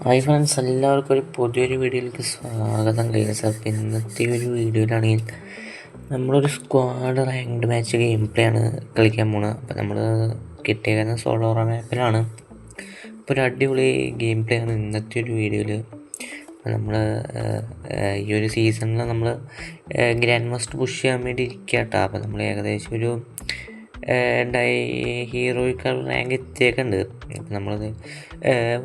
Hi friends, എല്ലാവർക്കും ഒരു പുതിയൊരു വീഡിയോയിലേക്ക് സ്വാഗതം. ഗൈസ്, അപ്പോൾ ഇന്നത്തെ ഒരു വീഡിയോയിലാണെങ്കിൽ നമ്മളൊരു squad ranked match game play ആണ് കളിക്കാൻ പോകുന്നത്. അപ്പോൾ നമ്മൾ കിട്ടിയേക്കുന്ന സോളോറ മാപ്പിലാണ്. അപ്പോൾ ഒരു അടിപൊളി ഗെയിം പ്ലേ ആണ് ഇന്നത്തെ ഒരു വീഡിയോയിൽ. അപ്പോൾ നമ്മൾ ഈ ഒരു സീസണിൽ നമ്മൾ ഗ്രാൻഡ് മാസ്റ്റർ പുഷ് ചെയ്യാൻ വേണ്ടി ഇരിക്കുക കേട്ടോ. അപ്പോൾ നമ്മൾ ഏകദേശം ഒരു ഹീറോയിക്കൽ റാങ്ക് എത്തിയേക്കുണ്ട്. അപ്പം നമ്മളത്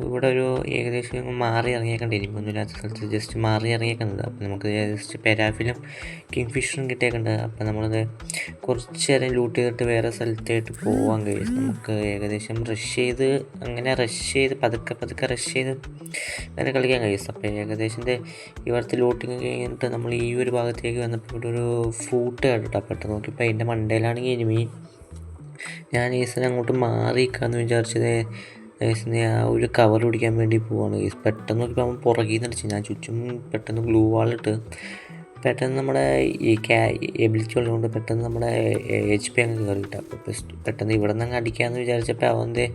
ഇവിടെ ഒരു ഏകദേശം മാറി ഇറങ്ങിയേക്കണ്ട്, ഇനിമൊന്നുമില്ലാത്ത സ്ഥലത്ത് ജസ്റ്റ് മാറി ഇറങ്ങിയേക്കുന്നുണ്ട്. അപ്പം നമുക്ക് ജസ്റ്റ് പെരാഫിലും കിങ് ഫിഷറും കിട്ടിയേക്കുണ്ട്. അപ്പം നമ്മളത് കുറച്ച് നേരം ലൂട്ട് ചെയ്തിട്ട് വേറെ സ്ഥലത്തായിട്ട് പോകാൻ കഴിയും. നമുക്ക് ഏകദേശം റഷ് ചെയ്ത് പതുക്കെ റഷ് ചെയ്ത് അങ്ങനെ കളിക്കാൻ കഴിയും. അപ്പോൾ ഏകദേശം ഇവിടുത്തെ ലൂട്ടിങ് കഴിഞ്ഞിട്ട് നമ്മൾ ഈ ഒരു ഭാഗത്തേക്ക് വന്നപ്പോൾ ഇവിടെ ഒരു ഫ്രൂട്ട് കേട്ടോ. പെട്ടെന്ന് നോക്കിയപ്പോൾ അതിൻ്റെ മണ്ടയിലാണെങ്കിൽ എനിമി. ഞാൻ ഈസിനെ അങ്ങോട്ട് മാറിക്കാന്ന് വിചാരിച്ചത് ആ ഒരു കവർ പിടിക്കാൻ വേണ്ടി പോവാണ്. പെട്ടെന്ന് നോക്കിയപ്പോൾ അവൻ പുറകിൽ നിന്ന് അടിച്ചു. ഞാൻ ചുറ്റും പെട്ടെന്ന് ഗ്ലൂ വാളിട്ട് പെട്ടെന്ന് നമ്മുടെ ഈ എബിലിറ്റി ഉള്ളതുകൊണ്ട് പെട്ടെന്ന് നമ്മുടെ HP അങ്ങ് കയറിയിട്ട്. അപ്പോൾ പെട്ടെന്ന് ഇവിടെ നിന്ന് അങ്ങ് അടിക്കാമെന്ന് വിചാരിച്ചപ്പോൾ അവൻ്റെ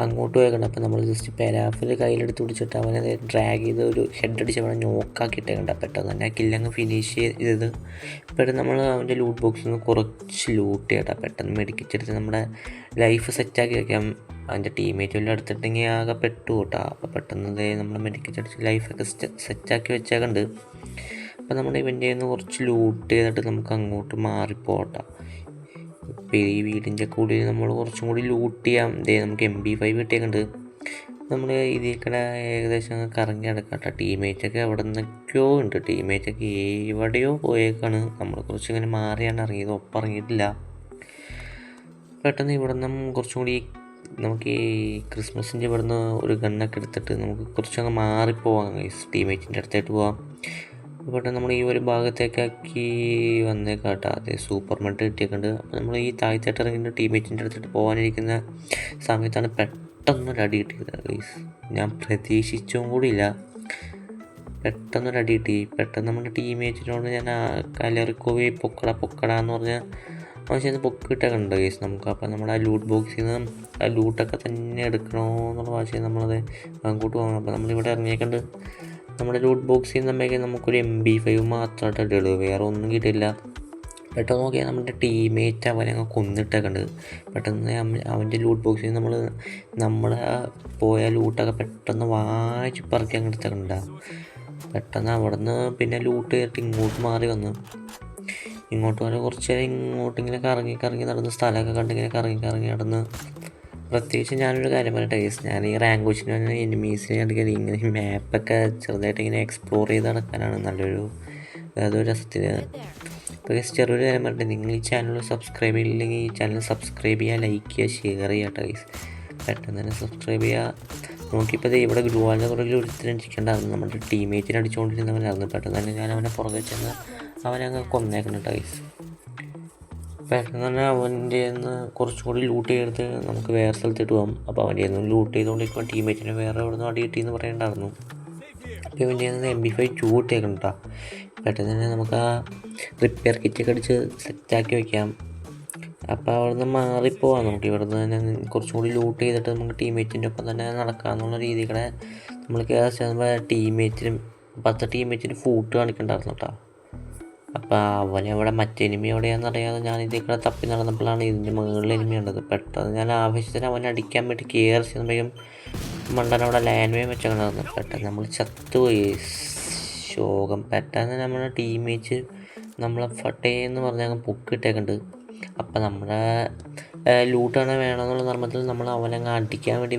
അങ്ങോട്ട് പോയേക്കണം. അപ്പോൾ നമ്മൾ ജസ്റ്റ് പെരാഫിൽ കയ്യിലെടുത്ത് പിടിച്ചിട്ട് അവനെ ഡ്രാഗ് ചെയ്ത് ഒരു ഹെഡ് അടിച്ച് അവനെ നോക്കാക്കിയിട്ടേക്കണ്ട. പെട്ടെന്ന് തന്നെ ആ കില്ലങ്ങ് ഫിനിഷ് ചെയ്തത്. പെട്ടെന്ന് നമ്മൾ അവൻ്റെ ലൂട്ട് ബോക്സിൽ നിന്ന് കുറച്ച് ലൂട്ട് ചെയ്യട്ടാ. പെട്ടെന്ന് മെഡിക്കച്ചെടുത്ത് നമ്മുടെ ലൈഫ് സെറ്റാക്കി വയ്ക്കാം. അവൻ്റെ ടീമേറ്റ് വല്ലതും എടുത്തിട്ടെങ്കിൽ ആകെ പെട്ടു കേട്ടോ. അപ്പോൾ പെട്ടെന്ന് നമ്മൾ മെഡിക്കച്ചടിച്ച് ലൈഫൊക്കെ സെറ്റാക്കി വെച്ചേക്കുന്നുണ്ട്. അപ്പോൾ നമ്മുടെ ഇവൻ്റെ നിന്ന് കുറച്ച് ലൂട്ട് ചെയ്തിട്ട് നമുക്ക് അങ്ങോട്ട് മാറിപ്പോട്ടാം. ഇപ്പോൾ ഈ വീടിൻ്റെ കൂടി നമ്മൾ കുറച്ചും കൂടി ലൂട്ട് ചെയ്യാം. നമുക്ക് MP5 കിട്ടിയേക്കുണ്ട്. നമ്മൾ ഇതിൽ കൂടെ ഏകദേശം കറങ്ങി നടക്കാം. ടീമേറ്റൊക്കെ അവിടെ നിന്നൊക്കെയോ ഉണ്ട്. ടീമേറ്റൊക്കെ എവിടെയോ പോയേക്കാണ്. നമ്മൾ കുറച്ചിങ്ങനെ മാറിയാണ് ഇറങ്ങിയത്, ഒപ്പം ഇറങ്ങിയിട്ടില്ല. പെട്ടെന്ന് ഇവിടെ നിന്നും കുറച്ചും കൂടി നമുക്ക് ഈ ക്രിസ്മസിൻ്റെ ഇവിടെ നിന്ന് ഒരു ഗണ്ണൊക്കെ എടുത്തിട്ട് നമുക്ക് കുറച്ചങ്ങ് മാറിപ്പോവാം. ടീമേറ്റിൻ്റെ അടുത്തായിട്ട് പോവാം. പെട്ടെന്ന് നമ്മൾ ഈ ഒരു ഭാഗത്തേക്കാക്കി വന്നേക്കാട്ടോ. അതേ സൂപ്പർ മെഡ് കിട്ടിയേക്കുണ്ട്. അപ്പോൾ നമ്മൾ ഈ താഴ്ത്തായിട്ട് ഇറങ്ങിയിട്ട് ടീമേറ്റിൻ്റെ അടുത്തിട്ട് പോകാനിരിക്കുന്ന സമയത്താണ് പെട്ടെന്നൊരു അടി കിട്ടിയത്. ഞാൻ പ്രതീക്ഷിച്ചും കൂടിയില്ല. പെട്ടെന്നൊരു അടി കിട്ടി. പെട്ടെന്ന് നമ്മുടെ ടീമേറ്റിനോട് ഞാൻ കലറിക്കോവി പൊക്കട എന്ന് പറഞ്ഞാൽ അവൻ ചെന്ന് പൊക്കിയിട്ടൊക്കെ ഗൈസ് നമുക്ക്. അപ്പോൾ നമ്മുടെ ആ ലൂട്ട് ബോക്സിൽ നിന്ന് ആ ലൂട്ടൊക്കെ തന്നെ എടുക്കണോ എന്നുള്ള ഭാഷയിൽ നമ്മളത് അങ്ങോട്ട് പോകണം. അപ്പോൾ നമ്മളിവിടെ ഇറങ്ങിയേക്കുണ്ട്. നമ്മുടെ ലൂട്ട് ബോക്സിൽ നിന്നൊക്കെ നമുക്കൊരു MP5 മാത്രമായിട്ട് ഇടുള്ളൂ, വേറെ ഒന്നും കിട്ടില്ല. പെട്ടെന്ന് നോക്കിയാൽ നമ്മുടെ ടീമേറ്റ് അവനെ അങ്ങ് കൊന്നിട്ടൊക്കെ. പെട്ടെന്ന് അവൻ്റെ ലൂട്ട് ബോക്സിൽ നമ്മൾ പോയ ലൂട്ടൊക്കെ പെട്ടെന്ന് വായിച്ച് പറക്കി അങ്ങ് എടുത്തൊക്കെ. പെട്ടെന്ന് അവിടെ നിന്ന് പിന്നെ ലൂട്ട് ചെയ്തിട്ട് ഇങ്ങോട്ട് മാറി വന്നു. ഇങ്ങോട്ട് വരെ കുറച്ച് നേരം ഇങ്ങോട്ടിങ്ങനെ കറങ്ങി നടന്ന് സ്ഥലമൊക്കെ കണ്ടിങ്ങനെ കറങ്ങി നടന്ന്. പ്രത്യേകിച്ച് ഞാനൊരു കാര്യം പറയട്ടെ, ഞാൻ ഈ റാങ്ക് കോച്ചിന് എനിമീസിനെ അടിക്കാൻ ഇങ്ങനെ മാപ്പൊക്കെ ചെറുതായിട്ട് ഇങ്ങനെ എക്സ്പ്ലോർ ചെയ്ത് നടക്കാനാണ് അതൊരു രസത്തിന്. അപ്പോൾ ചെറിയൊരു കാര്യം പറയട്ടെ, നിങ്ങൾ ഈ ചാനൽ സബ്സ്ക്രൈബ് ചെയ്യില്ലെങ്കിൽ ഈ ചാനൽ സബ്സ്ക്രൈബ് ചെയ്യുക, ലൈക്ക് ചെയ്യുക, ഷെയർ ചെയ്യുക കേട്ടോ. പെട്ടെന്ന് തന്നെ സബ്സ്ക്രൈബ് ചെയ്യുക. നോക്കിയപ്പോൾ ഇവിടെ ഗ്ലൂവാളിൻ്റെ പുറകിൽ ഒരുത്തിനടിച്ചിട്ടുണ്ടായിരുന്നു. നമ്മുടെ ടീമേറ്റിനെ അടിച്ചുകൊണ്ടിരുന്നവനായിരുന്നു. പെട്ടെന്ന് തന്നെ ഞാൻ അവനെ പുറകെ ചെന്ന് അവനങ്ങ് കൊന്നേക്കണം കേട്ടോ. പെട്ടെന്ന് തന്നെ അവൻ്റെ നിന്ന് കുറച്ചും കൂടി ലൂട്ട് ചെയ്തെടുത്ത് നമുക്ക് വേറെ സ്ഥലത്തിട്ട് പോകാം. അപ്പോൾ അവൻ്റെ നിന്ന് ലൂട്ട് ചെയ്തുകൊണ്ടിരിക്കുമ്പോൾ ടീമേറ്റിനെ വേറെ എവിടെ നിന്ന് അടി കിട്ടിയെന്ന് പറയണ്ടായിരുന്നു. അപ്പോൾ ഇവൻ്റെ നിന്ന് MP5 2 കിട്ടിയേക്കണം കേട്ടോ. പെട്ടെന്ന് തന്നെ നമുക്ക് ആ റിപ്പയർ കിറ്റൊക്കെ അടിച്ച് സെറ്റാക്കി വയ്ക്കാം. അപ്പോൾ അവിടെ നിന്ന് മാറിപ്പോവാം. നമുക്ക് ഇവിടെ നിന്ന് തന്നെ കുറച്ചും കൂടി ലൂട്ട് ചെയ്തിട്ട് നമുക്ക് ടീമേറ്റിൻ്റെ ഒപ്പം തന്നെ നടക്കാമെന്നുള്ള രീതികളെ നമ്മൾ കയറി ചെയ്യുമ്പോൾ 10 ടീമേറ്റിന് ഫൂട്ട് കാണിക്കണ്ടായിരുന്നു കേട്ടോ. അപ്പോൾ അവനവിടെ മറ്റേ എനിമി എവിടെയാണെന്നറിയാതെ ഞാൻ ഇതിൽ കൂടെ തപ്പി നടന്നപ്പോഴാണ് ഇതിൻ്റെ മുകളിൽ എനിമി ഉണ്ടത്. പെട്ടെന്ന് ഞാൻ ആവശ്യത്തിന് അവനെ അടിക്കാൻ വേണ്ടി കയറി ചെന്നപ്പോഴും മണ്ടനവിടെ ലാൻഡ് മൈൻ വെച്ചേക്കണമായിരുന്നു. പെട്ടെന്ന് നമ്മൾ ചത്തുപോയി. ശോകം. പെട്ടെന്ന് നമ്മുടെ ടീമേറ്റ് നമ്മളെ ഫട്ടേന്ന് പറഞ്ഞാൽ പൊക്കിയിട്ടേക്കുണ്ട്. അപ്പം നമ്മുടെ ലൂട്ടാണ് വേണമെന്നുള്ള നിർമ്മത്തിൽ നമ്മൾ അവനങ്ങ് അടിക്കാൻ വേണ്ടി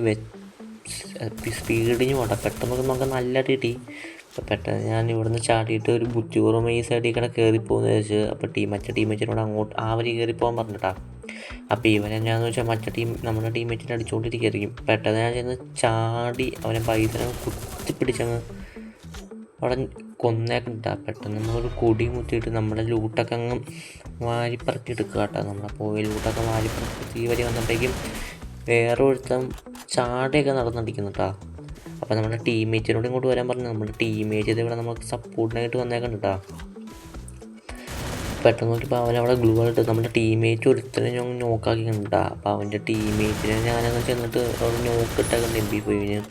സ്പീഡിന് പോട്ടെ. പെട്ടെന്ന് നമുക്ക് നല്ല കിട്ടി. അപ്പോൾ പെട്ടെന്ന് ഞാൻ ഇവിടുന്ന് ചാടിയിട്ട് ഒരു ബുദ്ധിപൂർവ്വം ഈ സൈഡിൽ കൂടെ കയറിപ്പോകുന്ന വെച്ച്. അപ്പോൾ മറ്റേ ടീമേറ്റിനോട് അങ്ങോട്ട് കയറിപ്പോകാൻ പറഞ്ഞിട്ടാ. അപ്പോൾ ഇവൻ എന്നാന്ന് വെച്ചാൽ നമ്മുടെ ടീമേറ്റിനെ അടിച്ചുകൊണ്ടിരിക്കുകയായിരിക്കും. പെട്ടെന്ന് ഞാൻ ചെന്ന് ചാടി അവനെ പൈസനെ കുത്തിപ്പിടിച്ചങ്ങ് അവിടെ കൊന്നേക്കിട്ടാ. പെട്ടെന്ന് നമ്മളൊരു കൊടി മുത്തിയിട്ട് നമ്മുടെ ലൂട്ടൊക്കെ അങ്ങ് വാരിപ്പറക്കി എടുക്കുക കേട്ടോ. നമ്മളെ പോയി ലൂട്ടൊക്കെ വാരിപ്പറക്കി തീ വരി വന്നപ്പോഴേക്കും വേറെ ഒരുത്തം ചാടിയൊക്കെ നടന്നടിക്കുന്നു കേട്ടോ. അപ്പോൾ നമ്മുടെ ടീമേറ്റിനോട് ഇങ്ങോട്ട് വരാൻ പറഞ്ഞു. നമ്മുടെ ടീമേറ്റ് ഇവിടെ നമുക്ക് സപ്പോർട്ടിനായിട്ട് വന്നേക്കണ്ട കേട്ടോ. പെട്ടെന്ന് നോക്കിയപ്പോൾ അവനവിടെ ഗ്ലൂ ആയിട്ട് നമ്മുടെ ടീമേറ്റ് ഒരുത്തനെ ഞാൻ നോക്കാക്കിണ്ടാ. അപ്പോൾ അവൻ്റെ ടീമേറ്റിനെ ഞാനങ്ങ് ചെന്നിട്ട് അവിടെ നോക്കിട്ടൊക്കെ MP5.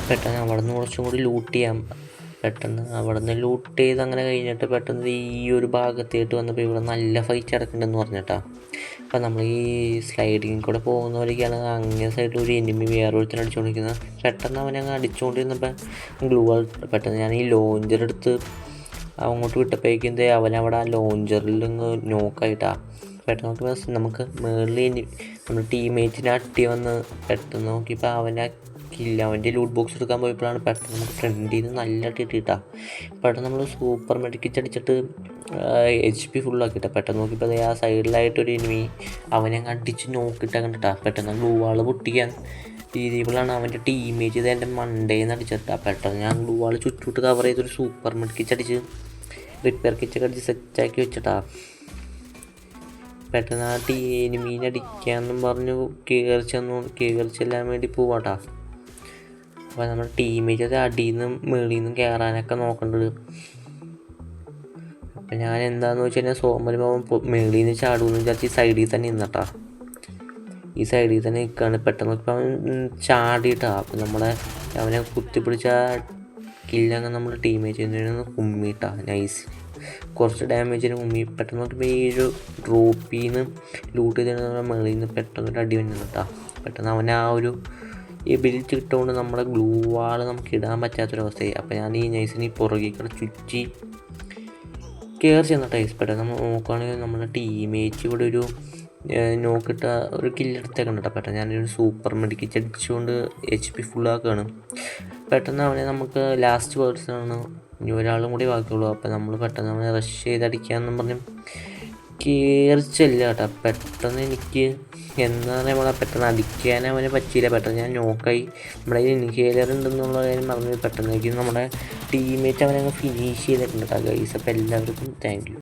പെട്ടെന്ന് അവിടെ നിന്ന് കുറച്ചും കൂടി ലൂട്ട് ചെയ്യാം. പെട്ടെന്ന് അവിടെ നിന്ന് ലൂട്ട് ചെയ്ത് അങ്ങനെ കഴിഞ്ഞിട്ട് പെട്ടെന്ന് ഈ ഒരു ഭാഗത്തേട്ട് വന്നപ്പോൾ ഇവിടെ നല്ല ഫൈറ്റ് നടക്കുന്നുണ്ടെന്ന് പറഞ്ഞിട്ടാ. അപ്പം നമ്മൾ ഈ സ്ലൈഡിങ് കൂടെ പോകുന്നവരൊക്കെയാണ് അങ്ങേ സൈഡിൽ ഒരു എനിമി വേറൊരുത്തരം അടിച്ചുകൊണ്ടിരിക്കുന്നത്. പെട്ടെന്ന് അവനെ അങ്ങ് അടിച്ചുകൊണ്ടിരുന്നപ്പോൾ ഗ്ലൂ പെട്ടെന്ന് ഞാൻ ഈ ലോഞ്ചർ എടുത്ത് അങ്ങോട്ട് വിട്ടപ്പോഴേക്കും അവനവിടെ ആ ലോഞ്ചറിൽ അങ്ങ് നോക്കായിട്ടാണ്. പെട്ടെന്ന് നോക്കിയപ്പോൾ നമുക്ക് മേളിൽ നമ്മുടെ ടീംമേറ്റിനെ അട്ടി വന്ന് പെട്ടെന്ന് നോക്കിയപ്പോൾ അവനെ കില്ല അവൻ്റെ ലൂട്ട് ബോക്സ് എടുക്കാൻ പോയപ്പോഴാണ് പെട്ടെന്ന് നമുക്ക് ഫ്രണ്ടിൽ നിന്ന് നല്ല അടി കിട്ടിയിട്ടാണ്. പെട്ടെന്ന് നമ്മൾ സൂപ്പർ മെഡിക്കറ്റ് അടിച്ചിട്ട് HP ഫുള്ളാക്കിയിട്ടാണ്. പെട്ടെന്ന് നോക്കിയപ്പോൾ ആ സൈഡിലായിട്ടൊരു എനിമി അവനെ അടിച്ച് നോക്കിയിട്ടാണ് കണ്ടിട്ടാ. പെട്ടെന്ന് ഗ്ലൂ വാൾ പൊട്ടിക്കാൻ രീതിയിലാണ് അവൻ്റെ ടീമേറ്റ് ഇത് എൻ്റെ മണ്ടയിൽ നിന്ന് അടിച്ചിട്ടാണ്. പെട്ടെന്ന് ഞാൻ ഗ്ലൂ വാൾ ചുറ്റോട്ട് കവർ ചെയ്തൊരു സൂപ്പർ മെഡിക്കറ്റ് അടിച്ച് റിപ്പയർ കിറ്റൊക്കെ അടിച്ച് സെറ്റാക്കി വെച്ചിട്ടാ. പെട്ടെന്ന് ആ എനിമീനെ അടിക്കാമെന്നും പറഞ്ഞു കയറിച്ചെല്ലാൻ വേണ്ടി പോവാട്ടാ. അപ്പോൾ നമ്മുടെ ടീമേറ്റ് അത് അടിയിൽ നിന്നും മേളിൽ നിന്നും കയറാനൊക്കെ നോക്കേണ്ടത്. അപ്പം ഞാൻ എന്താണെന്ന് വെച്ച് കഴിഞ്ഞാൽ സോമൽ മേളിൽ നിന്ന് ചാടുമെന്ന് വിചാരിച്ച് ഈ സൈഡിൽ തന്നെ നിന്നട്ടാ. ഈ സൈഡിൽ തന്നെ നിൽക്കുകയാണ്. പെട്ടെന്ന് നോക്കിയപ്പോൾ അവൻ ചാടിയിട്ടാ. അപ്പം അവനെ കുത്തിപ്പിടിച്ച കില്ലങ്ങ് നമ്മുടെ ടീമേറ്റ് കുമ്മിയിട്ടാ. നൈസ് കുറച്ച് ഡാമേജിന് മുമ്പ് പെട്ടെന്ന് നോക്കിയപ്പോൾ ഈ ഒരു ഡ്രോപ്പിൽ നിന്ന് ലൂട്ട് ചെയ്തിട്ട് മേളിൽ നിന്ന് പെട്ടെന്നൊരു അടി വന്നിട്ടാ. പെട്ടെന്ന് അവനെ ആ ഒരു എബിലിറ്റി ഇട്ടുകൊണ്ട് നമ്മുടെ ഗ്ലൂ വാൾ നമുക്ക് ഇടാൻ പറ്റാത്തൊരവസ്ഥയായി. അപ്പോൾ ഞാൻ ഈ നൈസിന് പുറകെ കൂടെ ചുറ്റി കയറി ചെന്നിട്ട് പെട്ടെന്ന് നമ്മൾ നോക്കുകയാണെങ്കിൽ നമ്മുടെ ടീമേറ്റ് ഇവിടെ ഒരു നോക്കിട്ട ഒരു കില്ലെടുത്തേക്ക് കേട്ടോ. പെട്ടെന്ന് ഞാനൊരു സൂപ്പർ മെഡിക്കറ്റ് അടിച്ചുകൊണ്ട് HP ഫുള്ളാക്കുകയാണ്. പെട്ടെന്ന് അവനെ നമുക്ക് ലാസ്റ്റ് പേഴ്സണാണ്, ഇനി ഒരാളും കൂടി ബാക്കിയുള്ളൂ. അപ്പോൾ നമ്മൾ പെട്ടെന്ന് അവനെ റഷ് ചെയ്തടിക്കാമെന്നും പറഞ്ഞ് കയറിച്ചല്ല കേട്ടോ. പെട്ടെന്ന് എനിക്ക് എന്താ പറയുക പെട്ടെന്ന് അടിക്കാൻ അവനെ പറ്റിയില്ല. പെട്ടെന്ന് ഞാൻ നോക്കായി നമ്മുടെ കയ്യിൽ ഇൻഹേലർ ഉണ്ടെന്നുള്ള കാര്യം പറഞ്ഞ് പെട്ടെന്നേക്കും നമ്മുടെ ടീമേറ്റ് അവനെ അങ്ങ് ഫിനിഷ് ചെയ്തിട്ടുണ്ട് കേട്ടോ ഗൈസ്. അപ്പോൾ എല്ലാവർക്കും താങ്ക് യു.